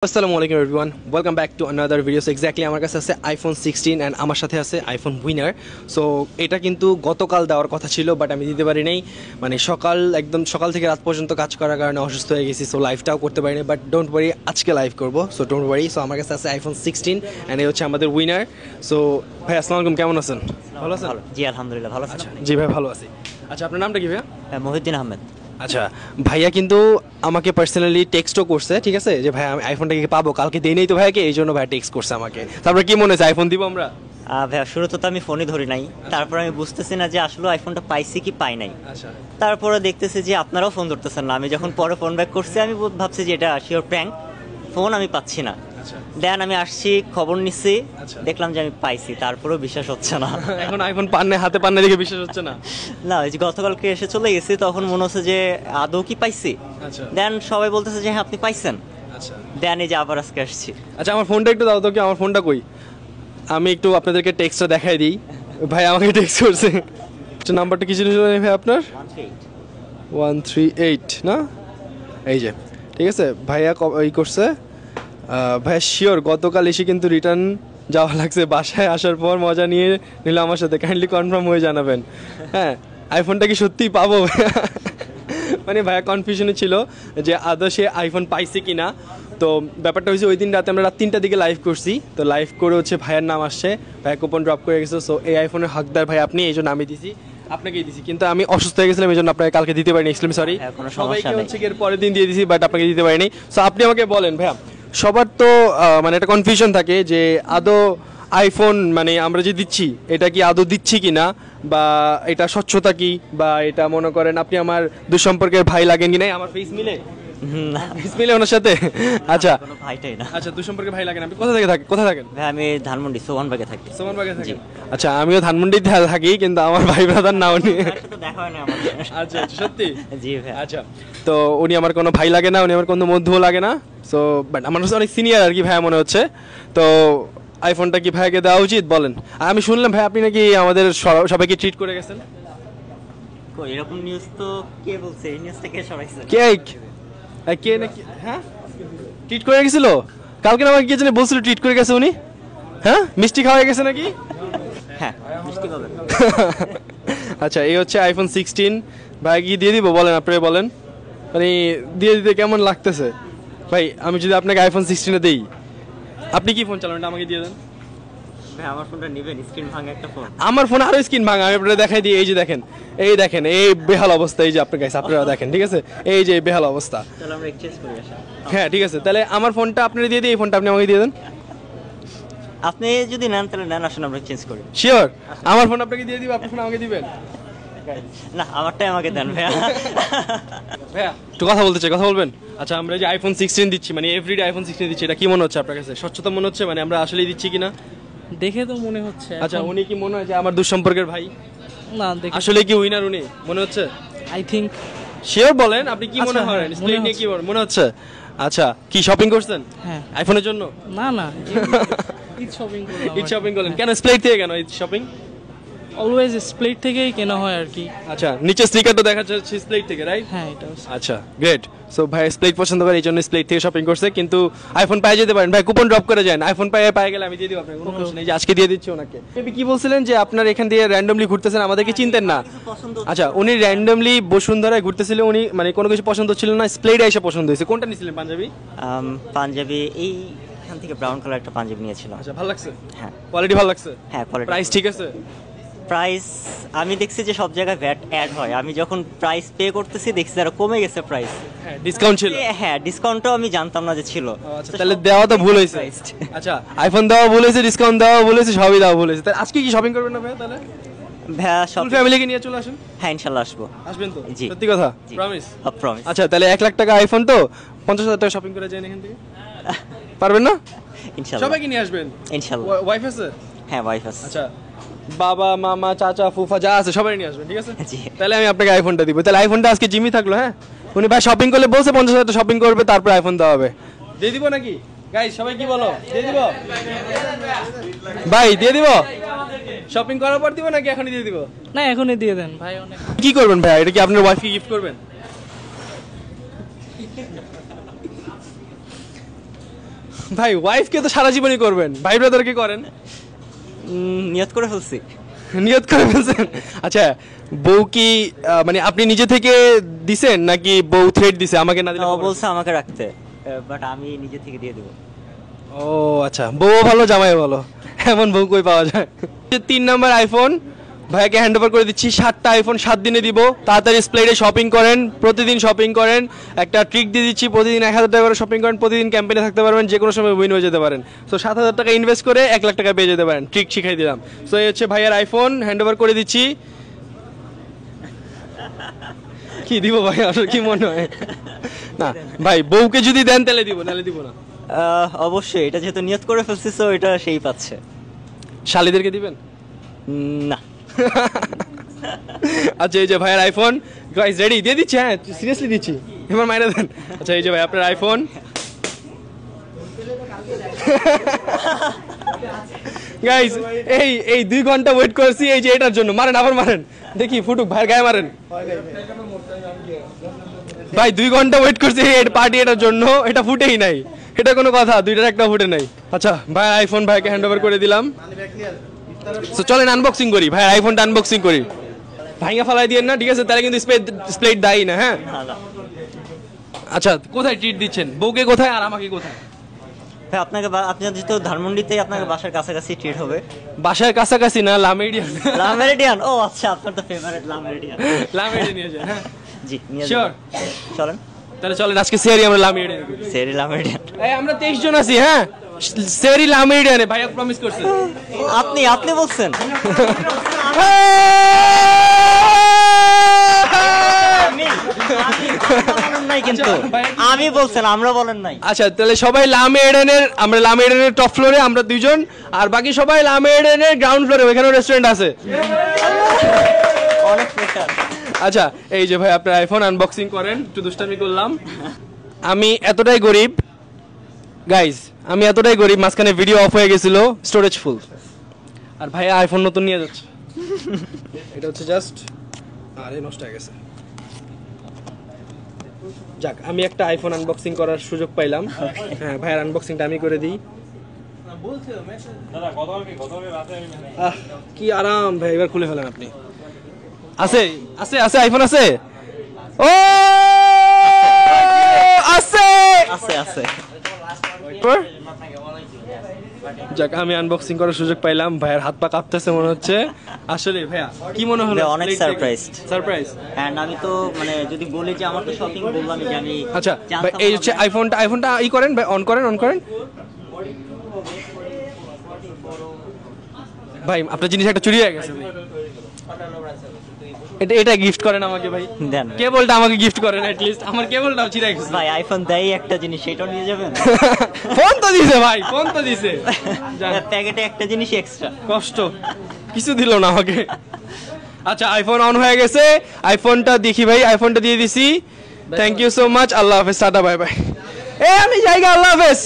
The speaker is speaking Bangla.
আসসালামু আলাইকুম everyone, welcome back to another video. So exactly আমার কাছে আছে আইফোন 16 অ্যান্ড আমার সাথে আছে আইফোন উইনার। সো এটা কিন্তু গতকাল দেওয়ার কথা ছিল, বাট আমি দিতে পারি নাই। মানে একদম সকাল থেকে রাত পর্যন্ত কাজ করার কারণে অসুস্থ হয়ে গেছি, সো লাইভটাও করতে পারিনি। বাট ডোন্ট ওয়ারি, আজকে লাইভ করবো, সো ডোন্ট ওয়ারি। সো আমার কাছে আছে আইফোন 16 অ্যান্ড এই হচ্ছে আমাদের উইনার। সো ভাই আসসালামু আলাইকুম, কেমন আছেন? ভালো আছেন? জি আলহামদুলিল্লাহ ভালো আছেন? জি ভাই ভালো আছি। আচ্ছা, আপনার নামটা কি ভাইয়া? মহিউদ্দিন আহমেদ। আচ্ছা, ভাইয়া কিন্তু আমাকে পার্সোনালি টেক্সটও করছে, ঠিক আছে, যে ভাই আমি আইফোনটা কি পাবো, কালকে দেই নেই তো ভাইকে, এই জন্য ভাই টেক্সট করছে আমাকে। তারপরে কি মনে হচ্ছে, আইফোন দিব আমরা? ভাইয়া শুরুতে তো আমি ফোনই ধরি নাই, তারপর আমি বুঝতেছি না যে আসলে আইফোনটা পাইছি কি পাই নাই। আচ্ছা, তারপরে দেখতেছি যে আপনারাও ফোন ধরতেছেন না। আমি যখন পরে ফোন ব্যাক করছি আমি ভাবছি যে এটা শিওর প্র্যাঙ্ক, ফোন আমি পাচ্ছি না। দেন আমি আসছি, খবর নিচ্ছি, দেখলাম যে আমি পাইছি, তারপরেও বিশ্বাস হচ্ছে না। এখন আইফোন পান্নে হাতে পান্নে দেখে বিশ্বাস হচ্ছে না? না, ওই যে গতকালকে এসে চলে গেছি, তখন মনে হচ্ছে যে আদৌ কি পাইছি। দেন সবাই বলতেছে যে হ্যাঁ আপনি পাইছেন। দেন এই যে আবার আজকে আসছি। আচ্ছা, আমার ফোনটা একটু দাও তো, কি আমার ফোনটা কই? আমি একটু আপনাদেরকে টেক্সটটা দেখাই দিই। ভাই আমাকে টেক্সট করছে। নাম্বারটা কি ছিল ভাই আপনার? 138 না? এই যে, ঠিক আছে ভাইয়া এই করছে। ভাইয়া শিওর গতকাল এসে কিন্তু রিটার্ন যাওয়া লাগছে, বাসায় আসার পর মজা নিয়ে নিল আমার সাথে। কাইন্ডলি কনফার্ম হয়ে জানাবেন। হ্যাঁ, আইফোনটা কি সত্যিই পাবো? মানে ভাইয়া কনফিউশনে ছিল যে আদৌ সে আইফোন পাইছে কি না। তো ব্যাপারটা হয়েছে, ওই দিন রাতে আমরা রাত 3টার দিকে লাইভ করছি। তো লাইভ করে হচ্ছে ভাইয়ার নাম আসছে, ভাইয়া কুপন ড্রপ করে গেছে। সো এই আইফোনের হকদার ভাই আপনি, এই জন্য আমি দিছি, আপনাকেই দিছি। কিন্তু আমি অসুস্থ হয়ে গেছিলাম, এই জন্য আপনাকে কালকে দিতে পারিনি। এক্সট্রিমলি সরি, সবাইকে হচ্ছে এর পরের দিন দিয়ে দিছি, বাট আপনাকে দিতে পারিনি। সো আপনি আমাকে বলেন ভাইয়া, সবার তো মানে একটা কনফিউশন থাকে যে আদৌ আইফোন মানে আমরা যে দিচ্ছি এটা কি আদৌ দিচ্ছি কি না, বা এটা স্বচ্ছতা কি, বা এটা মনে করেন আপনি আমার দুঃসম্পর্কের ভাই লাগেন কি নাই, আমার ফেস মিলে না ফেস মিলে ওনার সাথে? আচ্ছা, কোনো ভাইটাই না। আচ্ছা, দুঃসম্পর্কের ভাই লাগেন। আপনি কোথায় থাকেন? ভাই আমি ধানমন্ডি সোহানবাগে থাকি। সোহানবাগে থাকি? আচ্ছা, আমিও ধানমন্ডিতে থাকি, কিন্তু আমার ভাই ব্রাদার না উনি। দেখা হয় না আমাদের। আচ্ছা, সত্যি? জি ভাই। আচ্ছা, তো উনি আমার কোনো ভাই লাগে না, উনি আমার কোনো বন্ধুও লাগে না। সো বাট আমার কাছে অনেক সিনিয়র আর কি ভাইয়া মনে হচ্ছে। তো আইফোনটা কি ভাইয়াকে দেওয়া উচিত বলেন? আর আমি শুনলাম ভাই আপনি নাকি আমাদের সবাইকে ট্রিট করে গেছেন। এরকম নিউজ তো কে বলছে? এই নিউজটা কে ছড়াইছে? কে নাকি? হ্যাঁ, ট্রিট করে গেছিল কালকে, আমাকে কে জানি বলছিল ট্রিট করে গেছে উনি। হ্যাঁ, মিষ্টি খাওয়া গেছে নাকি? হ্যাঁ, মিষ্টি খাবে। আচ্ছা, এই হচ্ছে আইফোন 16। ভাই কি দিয়ে দিব বলেন, আপনারা বলেন। মানে দিয়ে দিতে কেমন লাগতেছে ভাই? আমি যদি আপনাকে আইফোন 16 দেই, আপনি কি ফোন চালান? আমাকে দিয়ে দেন ভাই। আমার ফোনটা নেবেন? স্ক্রিন ভাঙা একটা ফোন। আমার ফোন আরো স্ক্রিন ভাঙা, আমি আপনাদের দেখাই দিই। এই যে দেখেন, এই বেহাল অবস্থা। এই যে আপনার কাছে, আপনারা দেখেন, ঠিক আছে, এই যে বেহাল অবস্থা। তাহলে আমরা এক্সচেঞ্জ করে আসি। হ্যাঁ ঠিক আছে, তাহলে আমার ফোনটা আপনারা দিয়ে দিই, এই ফোনটা আপনি আমাকে দিয়ে দেন। আপনি যদি নেন তাহলে নেন, আসুন আমরা চেঞ্জ করি। শিওর? আমার ফোন আপনাকে দিয়ে দিব, আপনার ফোন আমাকে দিবেন? না, আমারটাই আমাকে দেন ভাইয়া। ভাইয়া একটু কথা বলতে চাই, কথা বলবেন? আচ্ছা, আমরা যে আইফোন 16 দিচ্ছি, মানে এভরিডে আইফোন 16 দিচ্ছি, এটা কি মনে হচ্ছে আপনার কাছে? স্বচ্ছতা মনে হচ্ছে? মানে আমরা আসলেই দিচ্ছি কিনা দেখে তো মনে হচ্ছে। আচ্ছা, উনি কি মনে হয় যে আমার দুঃসম্পর্কের ভাই? না, দেখে আসলে কি উইনার উনি মনে হচ্ছে? I think. শিওর বলেন, আপনি কি মনে আচ্ছা, হয়? হ্যাঁ, ডিসপ্লে নিয়ে কি মনে হচ্ছে? আচ্ছা, কি শপিং করছেন হ্যাঁ আইফোনের জন্য? না ঈদ শপিং করলাম। ঈদ শপিং করলেন কেন? স্প্লেট থেকে কেন ঈদ শপিং? অলওয়েজ স্প্লিট থেকেই কেনা হয় আর কি। আচ্ছা, নিচে স্টিকারটা দেখা যাচ্ছে স্প্লেট থেকে, রাইট? হ্যাঁ, এটা আচ্ছা, গ্রেট। সো ভাই স্প্লেট পছন্দ করে, এই জন্য স্প্লেট থেকে শপিং করছে। কিন্তু আইফোন পাই যেতে পারেন ভাই, কুপন ড্রপ করে যান। আইফোন পাই গেলে আমি দিয়ে দিব আপনাকে, কোনো সমস্যা নেই। যে আজকে দিয়ে দিচ্ছি ওনাকে। মেবি কি বলছিলেন যে আপনার এখান দিয়ে র্যান্ডমলি ঘুরতেছেন, আমাদেরকে চিনতেন না? আচ্ছা, উনি র্যান্ডমলি বসুন্ধরায় ঘুরতেছিল, উনি মানে কোনো কিছু পছন্দ ছিল না, স্প্লেট এসে পছন্দ হয়েছে। কোনটা নিয়েছিলেন? পাঞ্জাবি? পাঞ্জাবি এইখান থেকে ব্রাউন কালার একটা পাঞ্জাবি নিয়েছিলাম। আচ্ছা, ভালো লাগছে? হ্যাঁ। কোয়ালিটি ভালো লাগছে? হ্যাঁ, কোয়ালিটি। প্রাইস ঠিক আছে? প্রাইস আমি দেখছি যে সব জায়গায় ভ্যাট অ্যাড হয়, আমি যখন প্রাইস পে করতেছি দেখছি আরো কমে গেছে প্রাইস। হ্যাঁ, ডিসকাউন্ট ছিল? হ্যাঁ, ডিসকাউন্টও আমি জানতাম না যে ছিল। আচ্ছা, তাহলে দেওয়া তো ভুল হয়েছে। আচ্ছা, আইফোন দেওয়া ভুল হয়েছে, ডিসকাউন্ট দেওয়া ভুল হয়েছে, সবই দেওয়া ভুল হয়েছে। তাহলে আজকে কি শপিং করবেন না ভাই? তাহলে ভাইয়া সব ফুল ফ্যামিলিকে নিয়ে চলে আসুন। হ্যাঁ, ইনশাআল্লাহ আসবো। আসবেন তো? জি। সত্যি কথা? জি। প্রমিস? প্রমিস। আচ্ছা, তাহলে 1 লাখ টাকা আইফোন, তো 50,000 টাকা শপিং করে যান এখান থেকে, পারবেন না? ইনশাআল্লাহ সবাইকে নিয়ে আসবেন? ইনশাআল্লাহ। ওয়াইফ আছে? হ্যাঁ, ওয়াইফ আছে। আচ্ছা, বাবা মামা চাচা ফুফা যা আছে সবাই নিয়ে আসবেন, ঠিক আছে? জি। তাহলে আমি আপনাকে আইফোনটা দিব। তাহলে আইফোনটা আজকে জিমি থাকলো। হ্যাঁ, উনি ভাই শপিং করলে বলছে 50,000 টাকা শপিং করবে, তারপর আইফোন দেওয়া হবে। দিয়ে দিব নাকি গাইস? সবাই কি বলো? দিয়ে দিব ভাই? দিয়ে দিব? শপিং করার পর দিব নাকি এখনই দিয়ে দিব? না, এখনই দিয়ে দেন ভাই। অনেক কি করবেন ভাই? এটা কি আপনার ওয়াইফকে গিফট করবেন? ভাই ওয়াইফকে তো সারা জীবনই করবেন, ভাই ব্রাদারকে করেন? নিয়ত করে ফেলছি। নিয়ত করে ফেলছেন? আচ্ছা, বউ কি মানে আপনি নিজে থেকে দিছেন নাকি বউ থ্রেড দিছে আমাকে না দিলে? ও বলছে আমাকে রাখতে, বাট আমি নিজে থেকে দিয়ে দেবো। ও আচ্ছা, বউ ভালো জামাইও ভালো, এমন বউ কই পাওয়া যায়? 3 নাম্বার আইফোন ভাইয়াকে হ্যান্ড ওভার করে দিচ্ছি। 7টা আইফোন 7 দিনে দিব। তাড়াতাড়ি স্প্লেডে শপিং করেন, প্রতিদিন শপিং করেন। একটা ট্রিক দিয়ে দিচ্ছি, প্রতিদিন 1000 টাকা করে শপিং করেন, প্রতিদিন ক্যাম্পেইনে থাকতে পারবেন, যে কোনো সময় উইন হয়ে যেতে পারেন। সো 7000 টাকা ইনভেস্ট করে 1 লাখ টাকা পেয়ে যেতে পারেন। ট্রিক শিখাই দিলাম। সো এই হচ্ছে ভাইয়ার আইফোন, হ্যান্ড ওভার করে দিচ্ছি। কি দিব ভাই, আসলে কি মনে হয়? না ভাই, বউকে যদি দেন তাহলে দিব, নাহলে দিব না। অবশ্যই, এটা যেহেতু নিয়ত করে ফেলছি তো এটা সেই পাচ্ছে। শালিদেরকে দিবেন? না। আচ্ছা, এই যে ভাইয়ের আইফোন, গাইস রেডি? দিয়ে দিচ্ছি, হ্যাঁ সিরিয়াসলি দিচ্ছি, এবার মাইরা দেন। আচ্ছা, এই যে ভাই আপনার আইফোন। গাইস এই 2 ঘন্টা ওয়েট করেছি এই যে এটার জন্য। মারেন, আবার মারেন, দেখি ফুটুক, ভাইয়ের গায়ে মারেন। ভাই 2 ঘন্টা ওয়েট করছি এই পার্টি এটার জন্য, এটা ফুটেই নাই। এটা কোনো কথা? 2টার একটা ফুটে নাই। আচ্ছা ভাই, আইফোন ভাইকে হ্যান্ড ওভার করে দিলাম। সো চলেন আনবক্সিং করি, ভাই আইফোনটা আনবক্সিং করি। ভাইয়া ফালাই দিয়েন না, ঠিক আছে? তাহলে কিন্তু স্প্লেট দায়ী না, হ্যাঁ? আচ্ছা, কোথায় ট্রিট দিচ্ছেন? বউকে কোথায় আর আমাকে কোথায়? ভাই আপনাকে আপনি যেহেতু ধানমন্ডিতে, আপনাকে বাসার কাছাকাছি ট্রিট হবে। বাসার কাছাকাছি না, লামেরিডিয়ান। লামেরিডিয়ান? ও আচ্ছা, আপনার তো ফেভারিট লামেরিডিয়ান। লামেরিডিয়ান নিয়ে যান, হ্যাঁ জি নিয়ে যান। শিওর? চলেন তাহলে চলেন আজকে সেরি আমরা লামেরিডিয়ান করি। সেরি লামেরিডিয়ান? এই আমরা 23 জন আছি, হ্যাঁ সেরি লামেরিডিয়ানে, ভাইয়া প্রমিস করছে। আপনি বলছেন? কিন্তু আমি বলছেন, আমরা বলেন নাই। আচ্ছা, তাহলে সবাই লামেরিডিয়ানের, আমরা লামেরিডিয়ানের টপ ফ্লোরে আমরা 2 জন, আর বাকি সবাই লামেরিডিয়ানের গ্রাউন্ড ফ্লোরে, ওখানেও রেস্টুরেন্ট আছে। অনেক প্রেশার। আচ্ছা, এই যে ভাই আপনার আইফোন আনবক্সিং করেন, একটু দুষ্টামি করলাম। আমি এতটাই গরিব গাইজ, আমি এতটাই গরিব, মাঝখানে ভিডিও অফ হয়ে গেছিল, স্টোরেজ ফুল, আর ভাই আইফোন নতুন নিয়ে যাচ্ছে। এটা হচ্ছে জাস্ট, আরে নষ্ট হয়ে গেছে। যাক, আমি একটা আইফোন আনবক্সিং করার সুযোগ পাইলাম। হ্যাঁ, ভাইয়ের আনবক্সিংটা আমি করে দিই। কি আরাম ভাই, এবার খুলে ফেলেন আপনি। আছে আছে আছে আইফোন আছে, ও আছে আছে আছে। যাক, আমি আনবক্সিং করার সুযোগ পাইলাম। ভাইয়ের হাত পা কাঁপতেছে মনে হচ্ছে। আসলে ভাইয়া কি মনে হলো? অনেক সারপ্রাইজড। সারপ্রাইজ। এন্ড আমি তো মানে যদি বলি যে আমার তো শপিং বললামই যে আমি। আচ্ছা ভাই, এই হচ্ছে আইফোনটা ই করেন ভাই, অন করেন ভাই। আপনার জিনিস একটা চুরি হয়ে গেছে ভাই, এটা গিফট করেন আমাকে ভাই। দেন, কেবলটা আমাকে গিফট করেন, এট লিস্ট আমার কেবলটাও ছিঁড়ে গেছে ভাই। আইফোন দেয় একটা জিনিস, সেটাও নিয়ে যাবেন? ফোন তো দিছে ভাই, ফোন তো দিছে, প্যাকেটে একটা জিনিস এক্সট্রা। কষ্ট কিছু দিল না আমাকে। আচ্ছা, আইফোন অন হয়ে গেছে, আইফোনটা দেখি ভাই, আইফোনটা দিয়ে দিছি। থ্যাংক ইউ সো মাচ, আল্লাহ হাফেজ, টাটা বাই বাই। আমি জায়গা, আল্লাহ হাফেজ।